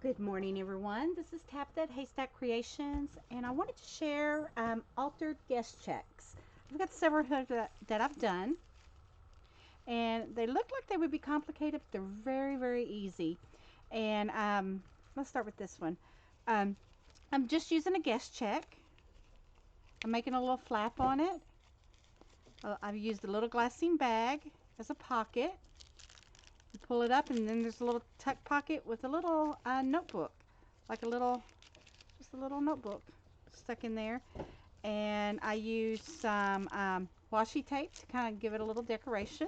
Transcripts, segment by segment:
Good morning, everyone. This is Tabitha Haystack Creations, and I wanted to share altered guest checks. I've got several that I've done, and they look like they would be complicated, but they're very, very easy. And let's start with this one. Um, I'm just using a guest check. I'm making a little flap on it. I've used a little glassine bag as a pocket. You pull it up, and then there's a little tuck pocket with a little notebook, like just a little notebook stuck in there. And I use some washi tape to kind of give it a little decoration.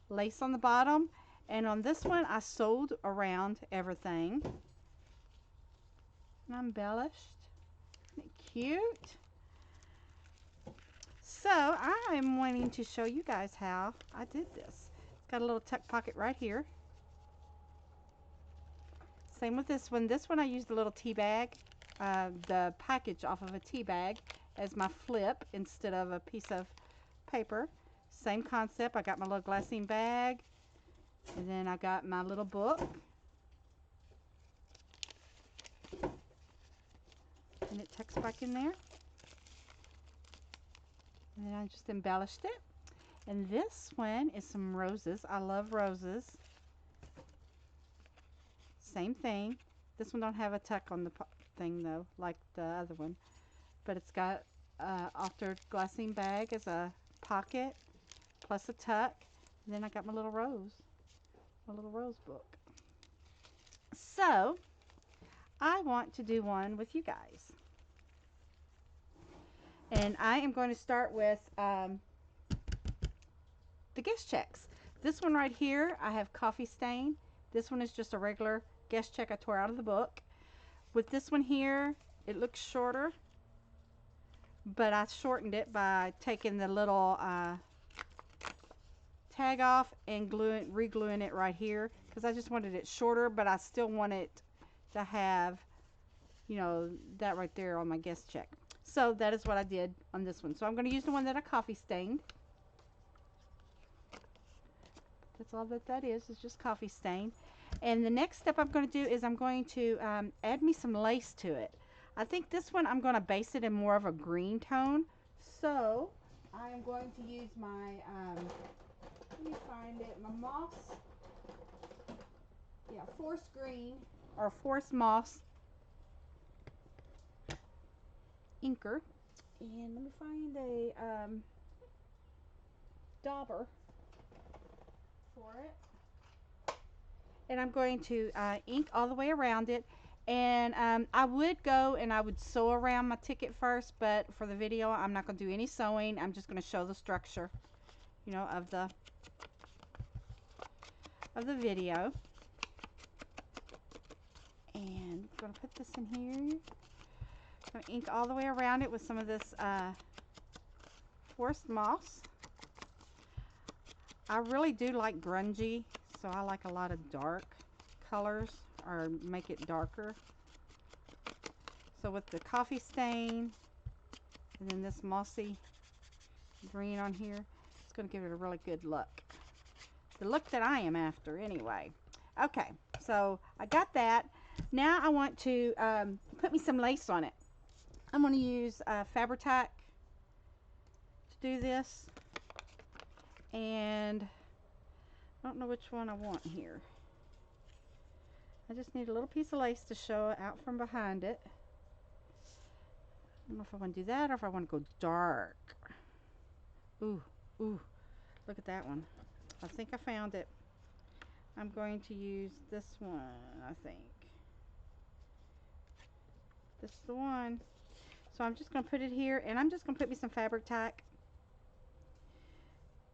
Lace on the bottom, and on this one I sewed around everything. And embellished. Isn't it cute? So I am wanting to show you guys how I did this. It's got a little tuck pocket right here. Same with this one. This one I used a little tea bag, the package off of a tea bag as my flip instead of a piece of paper. Same concept. I got my little glassine bag, and then I got my little book, and it tucks back in there. And then I just embellished it. And this one is some roses. I love roses. Same thing. This one don't have a tuck on the thing though, like the other one. But it's got altered glassine bag as a pocket, plus a tuck. And then I got my little rose book. So, I want to do one with you guys. And I am going to start with the guest checks. This one right here, I have coffee stain. This one is just a regular guest check I tore out of the book. With this one here, it looks shorter, but I shortened it by taking the little tag off and re-gluing it right here, because I just wanted it shorter, but I still want it to have, you know, that right there on my guest check. So that is what I did on this one. So I'm going to use the one that I coffee stained. That's all that is just coffee stain. And the next step I'm going to do is I'm going to add me some lace to it. I think this one I'm going to base it in more of a green tone. So I am going to use my, let me find it, my moss, yeah, forest green or forest moss inker. And let me find a dauber for it. And I'm going to ink all the way around it. And I would go and I would sew around my ticket first, but for the video I'm not going to do any sewing. I'm just going to show the structure, you know, of the video. And I'm going to put this in here. I'm going to ink all the way around it with some of this forest moss. I really do like grungy, so I like a lot of dark colors, or make it darker. So with the coffee stain and then this mossy green on here, it's going to give it a really good look. The look that I am after anyway. Okay, so I got that. Now I want to put me some lace on it. I'm going to use Fabri-Tac to do this. And I don't know which one I want here. I just need a little piece of lace to show out from behind it. I don't know if I want to do that or if I want to go dark. Ooh, ooh, look at that one. I think I found it. I'm going to use this one, I think. This is the one. So I'm just going to put it here, and I'm just going to put me some Fabri-Tac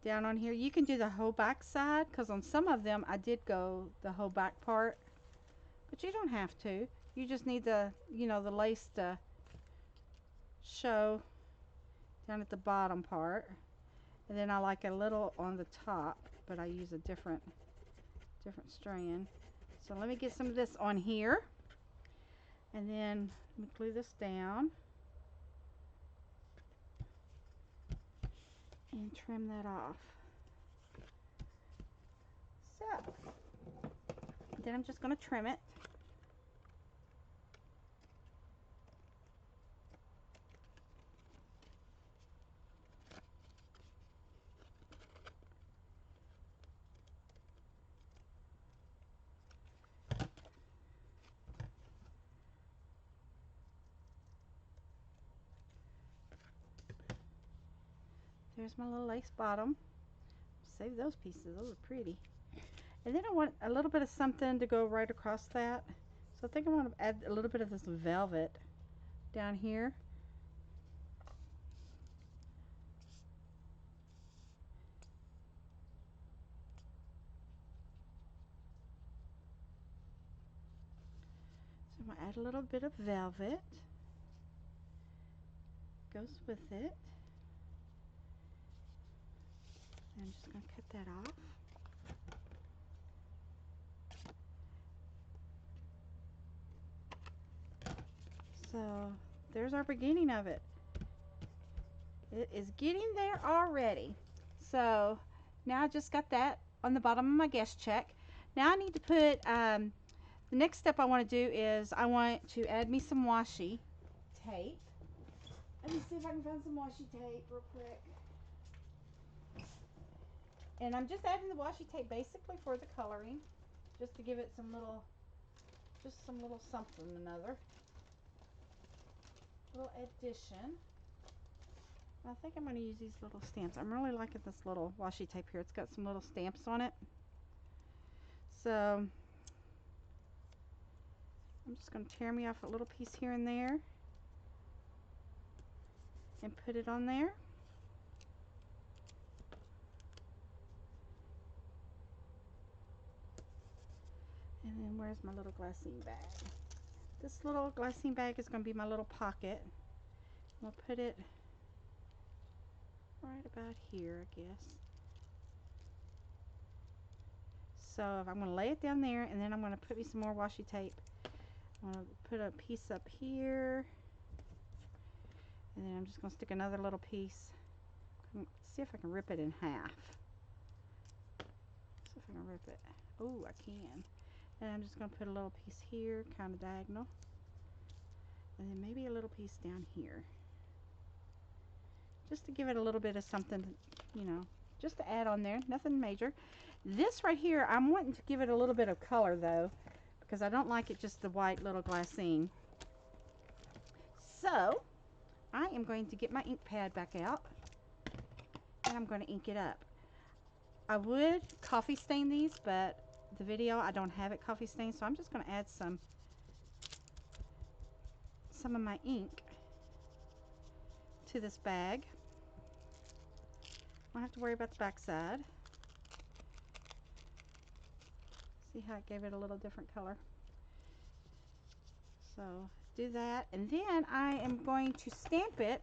down on here. You can do the whole back side, because on some of them I did go the whole back part, but you don't have to. You just need the, you know, the lace to show down at the bottom part. And then I like a little on the top, but I use a different strand. So let me get some of this on here, and then let me glue this down and trim that off. So then I'm just going to trim it. There's my little lace bottom. Save those pieces, those are pretty. And then I want a little bit of something to go right across that. So I think I want to add a little bit of this velvet down here. So I'm going to add a little bit of velvet. Goes with it. I'm just going to cut that off. So there's our beginning of it. It is getting there already. So now I just got that on the bottom of my guest check. Now I need to put, the next step I want to do is I want to add me some washi tape. Let me see if I can find some washi tape real quick. And I'm just adding the washi tape basically for the coloring, just to give it some little, just some little something or another. Little addition. I think I'm going to use these little stamps. I'm really liking this little washi tape here. It's got some little stamps on it. So I'm just going to tear me off a little piece here and there and put it on there. And then where's my little glassine bag? This little glassine bag is going to be my little pocket. We'll put it right about here, I guess. So I'm going to lay it down there, and then I'm going to put me some more washi tape. I'm going to put a piece up here, and then I'm just going to stick another little piece. See if I can rip it in half. See if I can rip it. Oh, I can. And I'm just going to put a little piece here, kind of diagonal, and then maybe a little piece down here, just to give it a little bit of something, you know, just to add on there. Nothing major. This right here, I'm wanting to give it a little bit of color though, because I don't like it just the white little glassine. So I am going to get my ink pad back out, and I'm going to ink it up. I would coffee stain these, but the video I don't have it coffee stained, so I'm just going to add some of my ink to this bag. I don't have to worry about the back side. See how it gave it a little different color? So do that, and then I am going to stamp it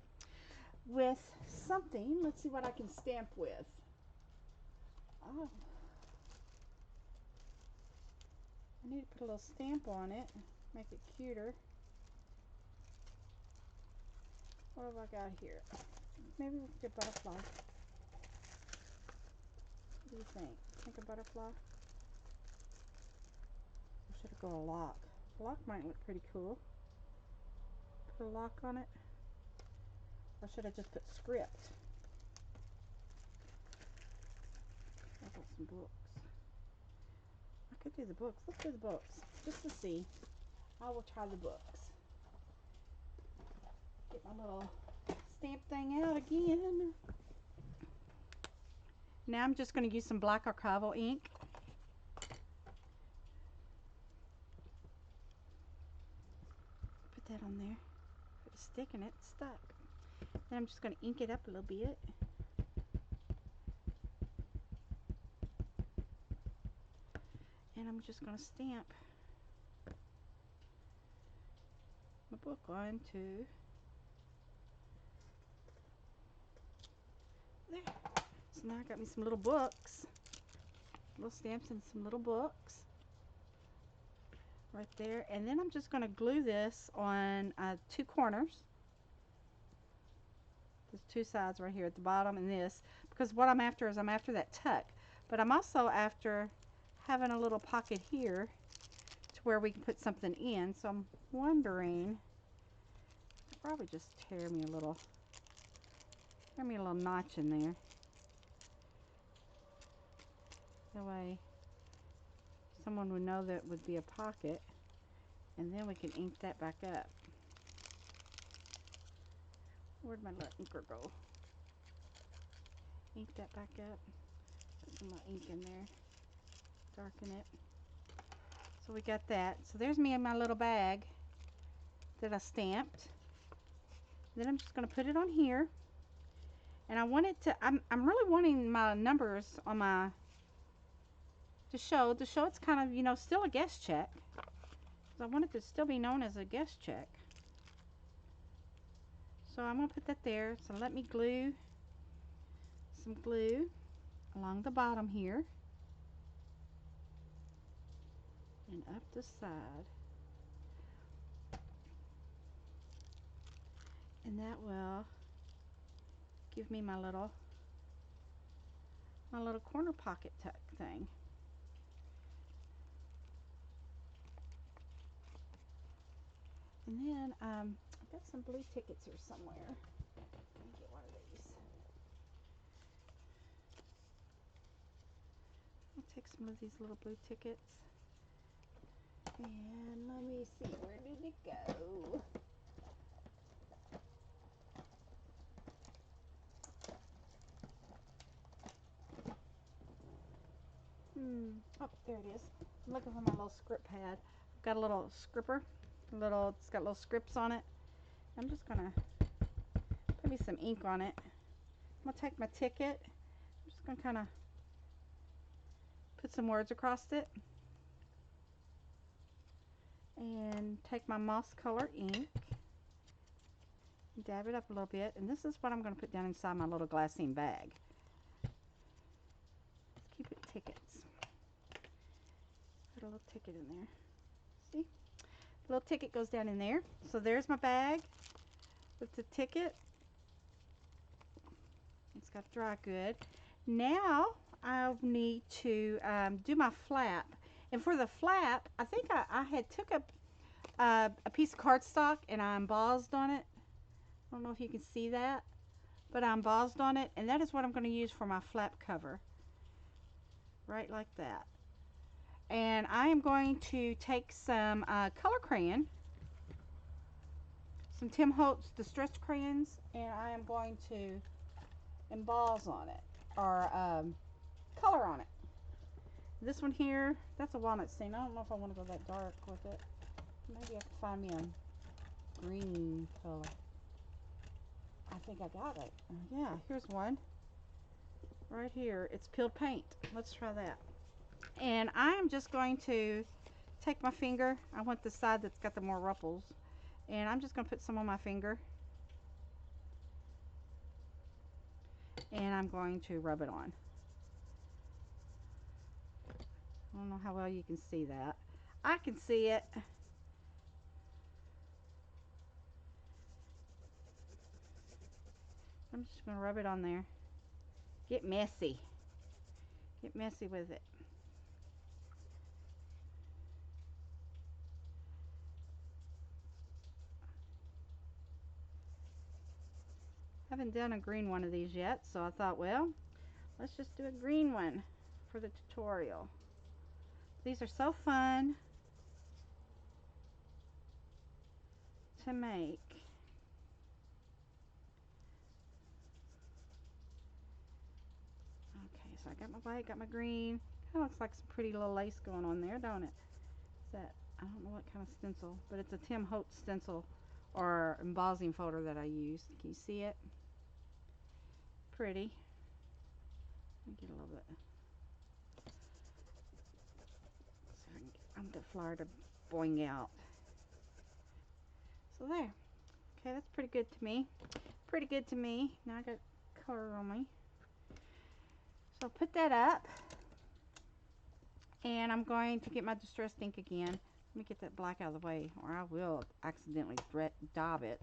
with something. Let's see what I can stamp with. Oh, I need to put a little stamp on it, make it cuter. What have I got here? Maybe we could get butterfly. What do you think? Think a butterfly? Or should it go a lock? A lock might look pretty cool. Put a lock on it. Or should I just put script? I got some books. I could do the books. Let's do the books. Just to see. I will try the books. Get my little stamp thing out again. Now I'm just going to use some black archival ink. Put that on there. Put a stick in it. It's stuck. Then I'm just going to ink it up a little bit. And I'm just going to stamp my book onto there. So now I got me some little books, little stamps and some little books right there. And then I'm just going to glue this on two corners. There's two sides right here at the bottom and this, because what I'm after is I'm after that tuck, but I'm also after having a little pocket here to where we can put something in. So I'm wondering, I'll probably just tear me a little notch in there. That way someone would know that would be a pocket, and then we can ink that back up. Where'd my little inker go? ink that back up. Put some more ink in there. Darken it. So we got that. So there's me in my little bag that I stamped. Then I'm just going to put it on here. And I want it to, I'm really wanting my numbers on my, to show it's kind of, you know, still a guest check. So I want it to still be known as a guest check. So I'm going to put that there. So let me glue some glue along the bottom here. And up the side. And that will give me my little corner pocket tuck thing. And then I've got some blue tickets here somewhere. Let me get one of these. I'll take some of these little blue tickets. And let me see, where did it go? Oh, there it is. I'm looking for my little script pad. I've got a little scripper. It's got little scripts on it. I'm just gonna put me some ink on it. I'm gonna take my ticket. I'm just gonna kind of put some words across it. And take my moss color ink. Dab it up a little bit. And this is what I'm gonna put down inside my little glassine bag. Let's keep it tickets. Put a little ticket in there. See? The little ticket goes down in there. So there's my bag with the ticket. It's got to dry good. Now I need to do my flap. And for the flap, I think I had took a piece of cardstock and I embossed on it. I don't know if you can see that, but I embossed on it. And that is what I'm going to use for my flap cover. Right like that. And I am going to take some color crayon, some Tim Holtz distressed crayons, and I am going to emboss on it, or color on it. This one here, that's a walnut stain. I don't know if I want to go that dark with it. Maybe I can find me a green color. I think I got it. Yeah, here's one. Right here. It's peeled paint. Let's try that. And I am just going to take my finger. I want the side that's got the more ruffles. And I'm just going to put some on my finger. And I'm going to rub it on. I don't know how well you can see that. I can see it. I'm just going to rub it on there. Get messy. Get messy with it. Haven't done a green one of these yet, so I thought, well, let's just do a green one for the tutorial. These are so fun to make. Okay, so I got my white, got my green. Kind of looks like some pretty little lace going on there, don't it? Is that, I don't know what kind of stencil, but it's a Tim Holtz stencil or embossing folder that I used. Can you see it? Pretty. Let me get a little bit. So I can get the flower to boing out. So there. Okay, that's pretty good to me. Pretty good to me. Now I got color on me. So I'll put that up. And I'm going to get my distressed ink again. Let me get that black out of the way, or I will accidentally daub it.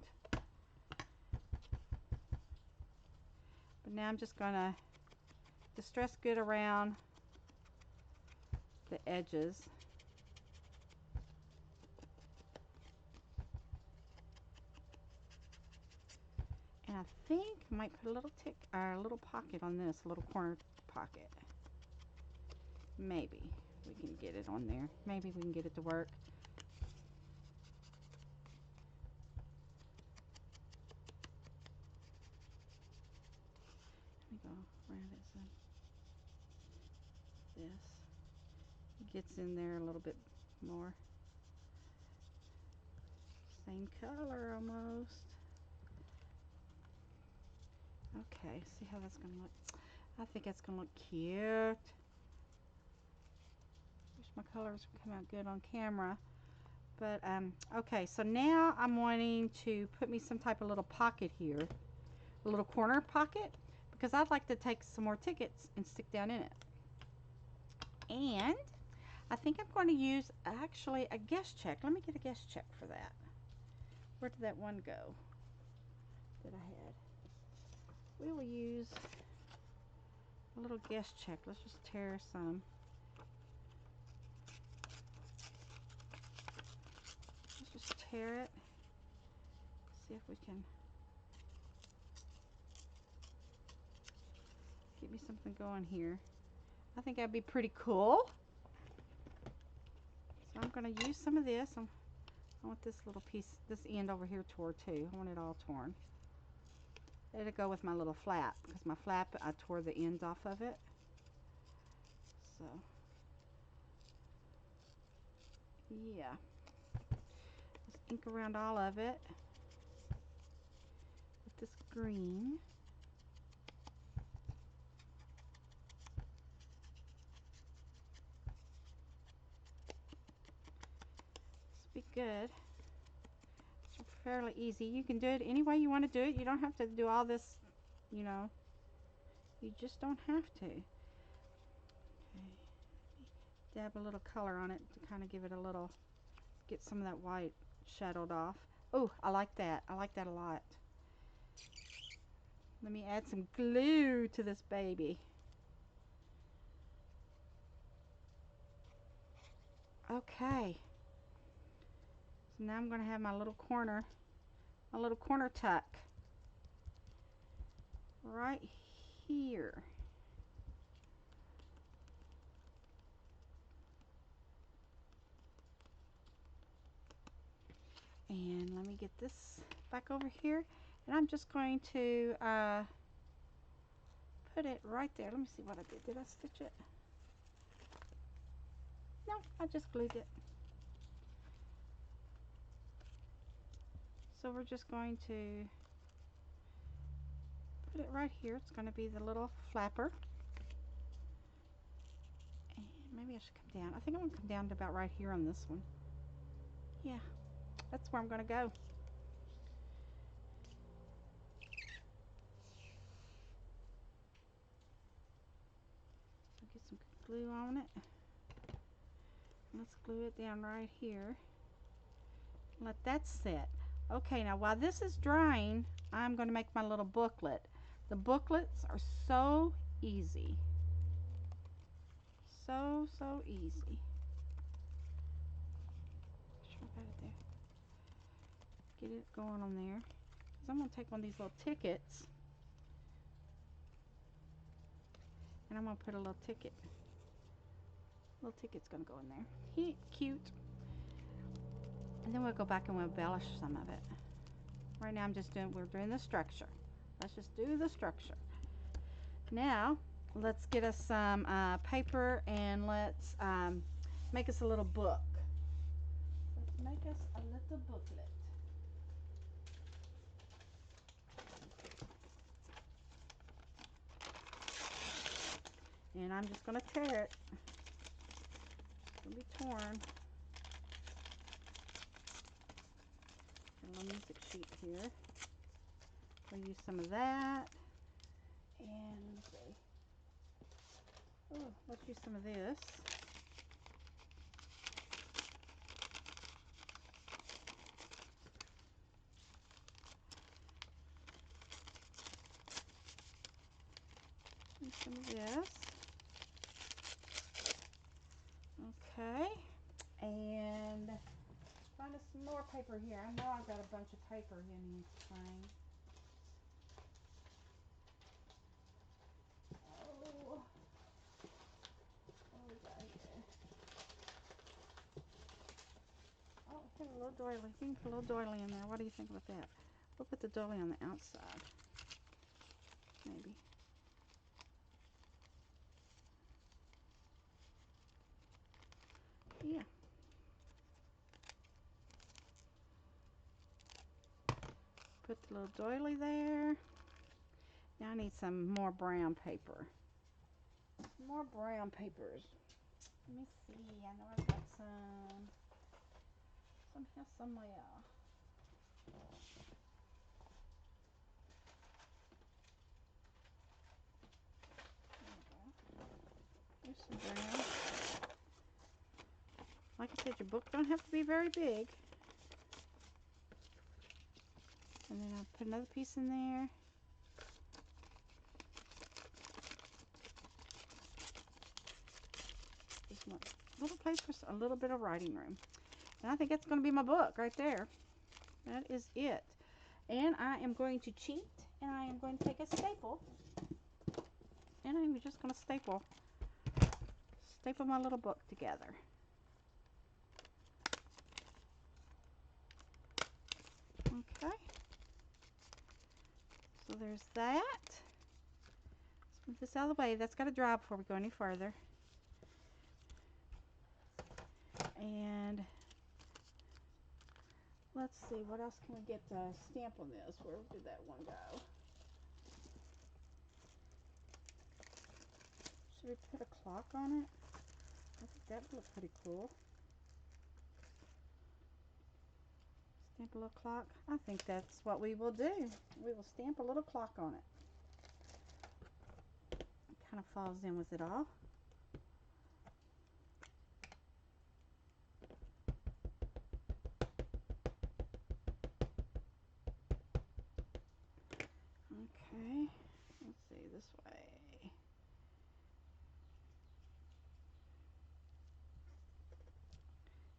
But now I'm just going to distress good around the edges. And I think I might put a little tick or a little pocket on this, a little corner pocket. Maybe we can get it on there. Maybe we can get it to work. There we go. around it some. This. It gets in there a little bit more. Same color almost. Okay, see how that's going to look. I think it's going to look cute. Wish my colors would come out good on camera. But, okay, so now I'm wanting to put me some type of little pocket here. A little corner pocket. Because I'd like to take some more tickets and stick down in it. And I think I'm going to use actually a guest check. Let me get a guest check for that. Where did that one go that I had? We will use a little guest check. Let's just tear some. Let's just tear it. See if we can get me something going here. I think that'd be pretty cool. So I'm going to use some of this. I want this little piece, this end over here tore too. I want it all torn. It'll go with my little flap, because my flap, I tore the ends off of it. So, yeah. Just ink around all of it with this green. This will be good. It's fairly easy. You can do it any way you want to do it. You don't have to do all this, you know. You just don't have to. Okay. Dab a little color on it to kind of give it a little, get some of that white shadowed off. Oh, I like that. I like that a lot. Let me add some glue to this baby. Okay. So now I'm going to have my little corner tuck right here. And let me get this back over here. And I'm just going to put it right there. Let me see what I did. Did I stitch it? No, I just glued it. So we're just going to put it right here. It's going to be the little flapper. And maybe I should come down. I think I'm going to come down to about right here on this one. Yeah, that's where I'm going to go. Get some glue on it. Let's glue it down right here. Let that set. Okay, now while this is drying, I'm going to make my little booklet. The booklets are so easy. So easy. Sure, got it there. Get it going on there. Because I'm going to take one of these little tickets. And I'm going to put a little ticket. Little ticket's going to go in there. Cute. And then we'll go back and we'll embellish some of it. Right now we're doing the structure. Let's just do the structure. Now, let's get us some paper and let's make us a little book. Let's make us a little booklet. And I'm just going to tear it. It's going to be torn. A little music sheet here. We'll use some of that. And let's see. Oh, let's use some of this. Use some of this. Okay. And find us some more paper here. I know I've got a bunch of paper in this thing. A little doily. We can put a little doily in there. What do you think about that? We'll put the doily on the outside. Maybe. Put the little doily there. Now I need some more brown paper. More brown papers. Let me see. I know I've got some. Somehow, somewhere. There's some brown. Like I said, your book don't have to be very big. And then I'll put another piece in there. Just one little place for a little bit of writing room. And I think that's going to be my book right there. That is it. And I am going to cheat, and I am going to take a staple, and I'm just going to staple my little book together. Okay. So there's that. Let's move this out of the way. That's got to dry before we go any further. And let's see, what else can we get to stamp on this? Where did that one go? Should we put a clock on it? I think that would look pretty cool. Stamp a little clock. I think that's what we will do. We will stamp a little clock on it. It kind of falls in with it all. Okay, let's see, this way.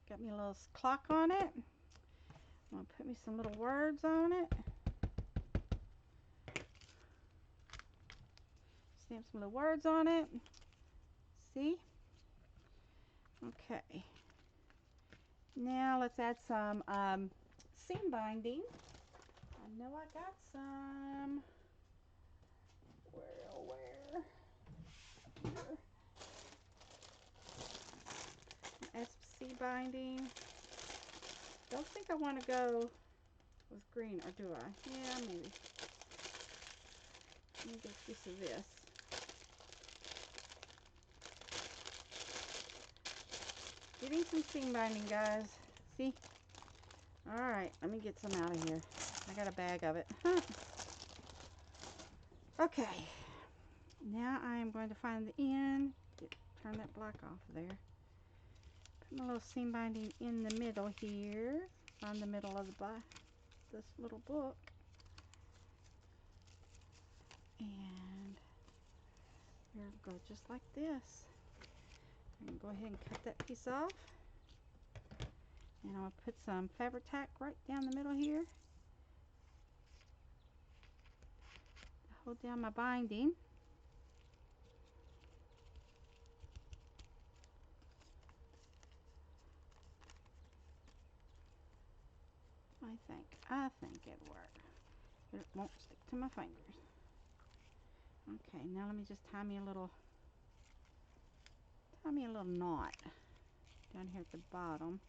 Got me a little clock on it. I'm going to put me some little words on it. Stamp some little words on it. See? Okay. Now let's add some seam binding. I know I got some. Where? Here. Add some seam binding. Don't think I want to go with green, or do I? Yeah, maybe. Let me get a piece of this. Getting some seam binding, guys. See? Alright, let me get some out of here. I got a bag of it. Okay. Now I am going to find the end. Turn that black off there. Put my little seam binding in the middle here. On the middle of this little book. And here we go, just like this. I'm going to go ahead and cut that piece off. And I'll put some Fabri-Tac right down the middle here. Hold down my binding. I think it'll work. But it won't stick to my fingers. Okay, now let me just tie me a little knot down here at the bottom.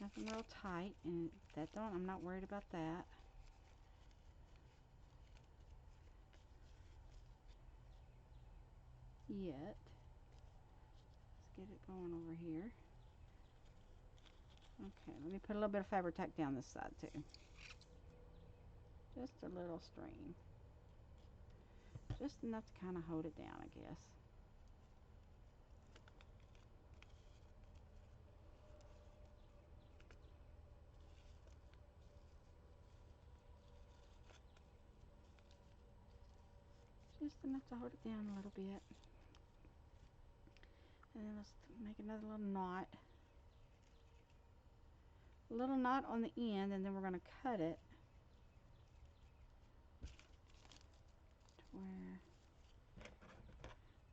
Nothing real tight, and I'm not worried about that. Yet. Let's get it going over here. Okay, let me put a little bit of Fabri-Tac down this side too. Just a little string. Just enough to kind of hold it down, I guess. Just enough to hold it down a little bit. And then let's make another little knot. A little knot on the end, and then we're going to cut it to where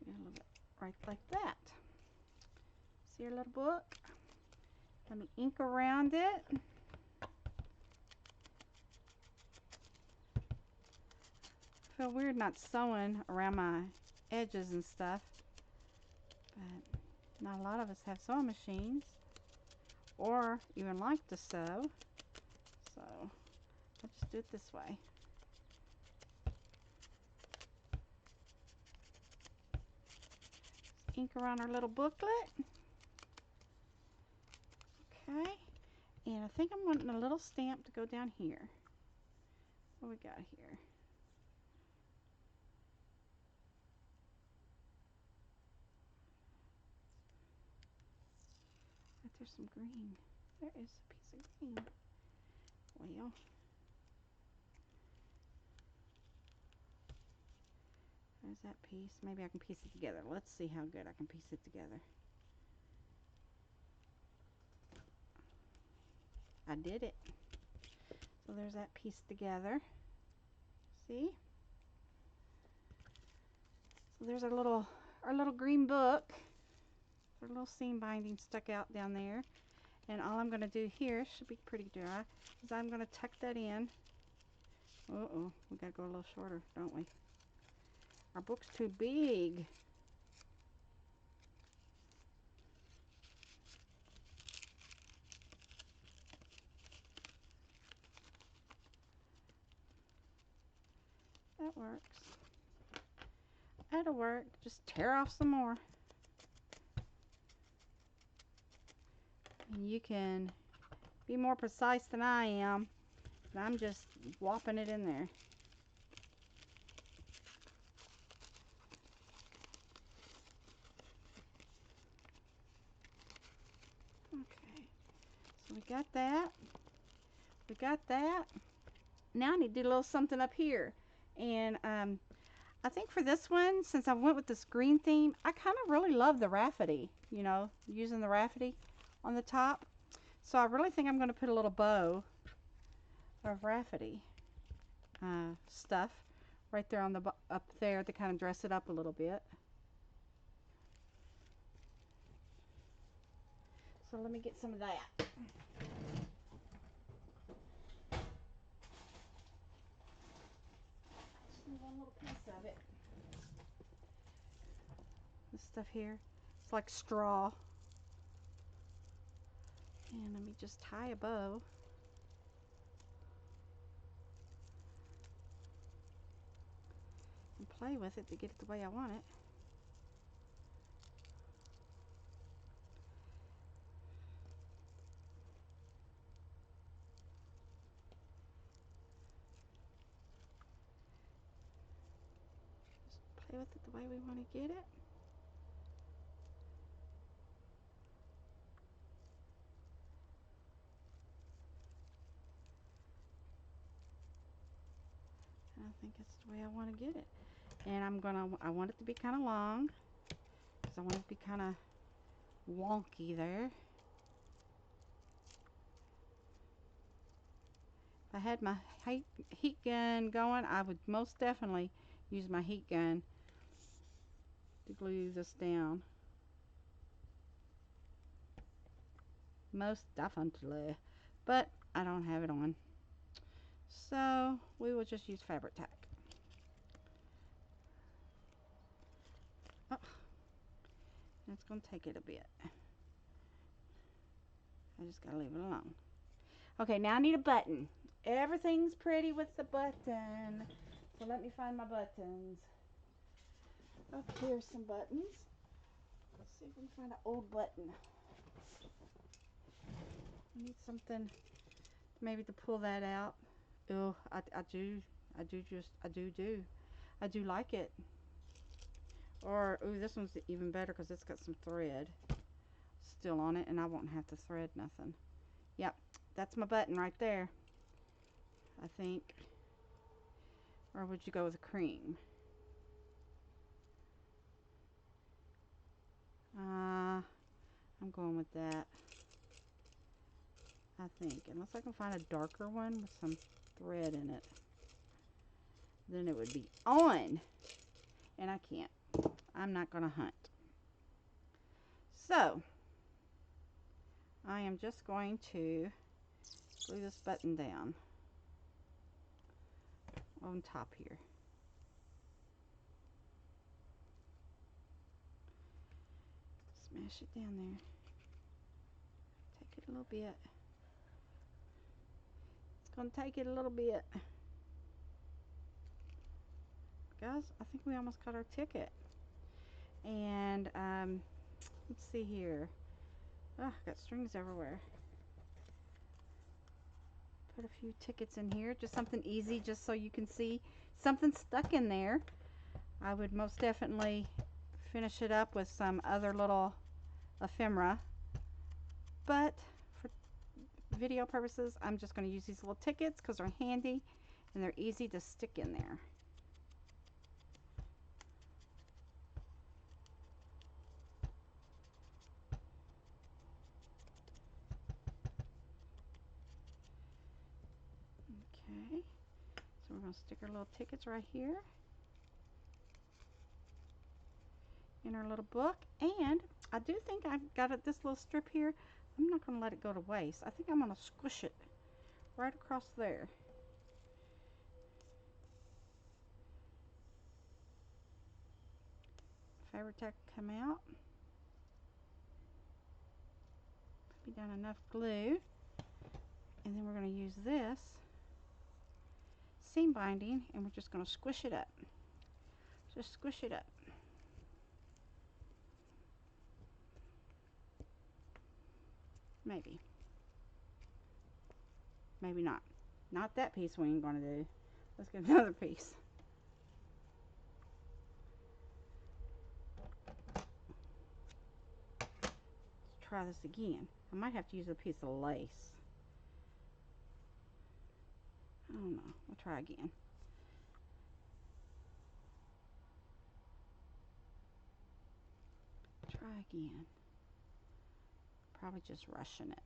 we get a little bit right like that. See your little book? Let me ink around it. I feel weird not sewing around my edges and stuff, but not a lot of us have sewing machines or even like to sew, so I'll just do it this way. Ink around our little booklet. Okay, and I think I'm wanting a little stamp to go down here. What we got here? There's some green. There is a piece of green. Well, there's that piece. Maybe I can piece it together. Let's see how good I can piece it together. I did it. So there's that piece together. See? So there's our little green book. Our little seam binding stuck out down there. And all I'm going to do here, should be pretty dry, is I'm going to tuck that in. Uh-oh, we got to go a little shorter, don't we? Our book's too big. That works. That'll work. Just tear off some more. And you can be more precise than I am. But I'm just whopping it in there. Okay. So we got that. We got that. Now I need to do a little something up here. And I think for this one, since I went with this green theme, I kind of really love the Rafferty, you know, using the Rafferty on the top. So I really think I'm going to put a little bow of Rafferty stuff right there on the up there to kind of dress it up a little bit. So let me get some of that. Just need one little piece of it. This stuff here, it's like straw. And let me just tie a bow. And play with it to get it the way I want it. Just play with it the way we want to get it. And I think that's the way I want to get it. And I want it to be kind of long, because I want it to be kind of wonky there. If I had my heat gun going, I would most definitely use my heat gun to glue this down. Most definitely. But I don't have it on. So we will just use fabric tack. Oh, it's going to take it a bit. I just got to leave it alone. Okay, now I need a button. Everything's pretty with the button. So let me find my buttons. Up here's some buttons. Let's see if we can find an old button. I need something maybe to pull that out. Oh, I do like it. Or, ooh, this one's even better because it's got some thread still on it and I won't have to thread nothing. Yep, that's my button right there, I think. Or would you go with a cream? I'm going with that, I think. Unless I can find a darker one with some thread in it. Then it would be on. And I can't. I'm not going to hunt. So, I am just going to glue this button down on top here. Smash it down there. Take it a little bit. It's Gonna take it a little bit. Guys, I think we almost got our ticket. And let's see here. Oh, got strings everywhere. Put a few tickets in here, just something easy, just so you can see something stuck in there. I would most definitely finish it up with some other little ephemera, but for video purposes, I'm just going to use these little tickets because they're handy and they're easy to stick in there. Okay, so we're going to stick our little tickets right here in our little book. And I do think I've got this little strip here. I'm not going to let it go to waste. I think I'm going to squish it right across there. Fabri-Tac come out. Put down enough glue. And then we're going to use this seam binding and we're just going to squish it up. Just squish it up. Maybe. Maybe not. Not that piece we ain't going to do. Let's get another piece. Let's try this again. I might have to use a piece of lace. I don't know. We'll try again. Try again. Probably just rushing it.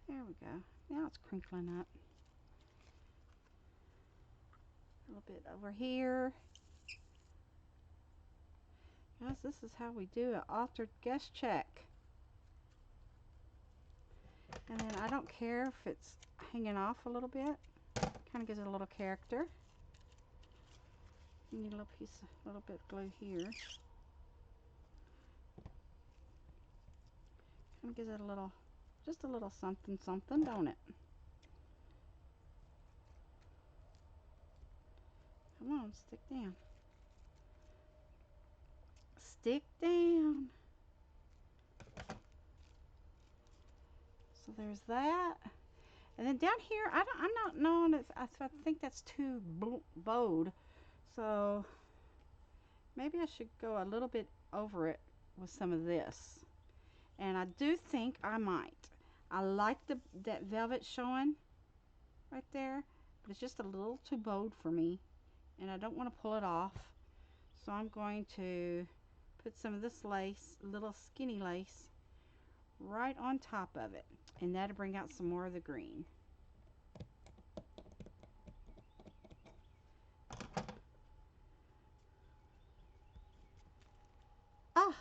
There we go. Now it's crinkling up. A little bit over here. Guys, this is how we do an altered guest check. And then I don't care if it's hanging off a little bit. Kind of gives it a little character. You need a little piece, a little bit of glue here. Kind of gives it a little, just a little something something, don't it? Come on, stick down. Stick down. So there's that. And then down here, I'm not knowing if I think that's too bowed. So maybe I should go a little bit over it with some of this. And I do think I might. I like that velvet showing right there, but it's just a little too bowed for me. And I don't want to pull it off. So I'm going to put some of this lace, little skinny lace, right on top of it. And that'll bring out some more of the green. Ah,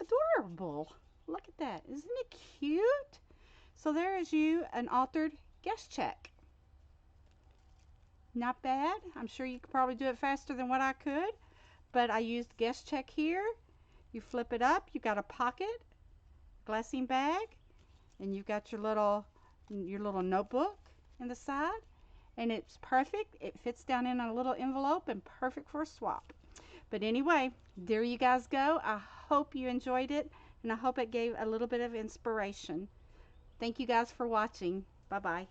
adorable. Look at that. Isn't it cute? So there is you, an altered guest check. Not bad. I'm sure you could probably do it faster than what I could, but I used guest check here. You flip it up, you got a pocket, glassine bag, and you've got your little notebook in the side, and it's perfect. It fits down in a little envelope and perfect for a swap. But anyway, there you guys go. I hope you enjoyed it, and I hope it gave a little bit of inspiration. Thank you guys for watching. Bye-bye.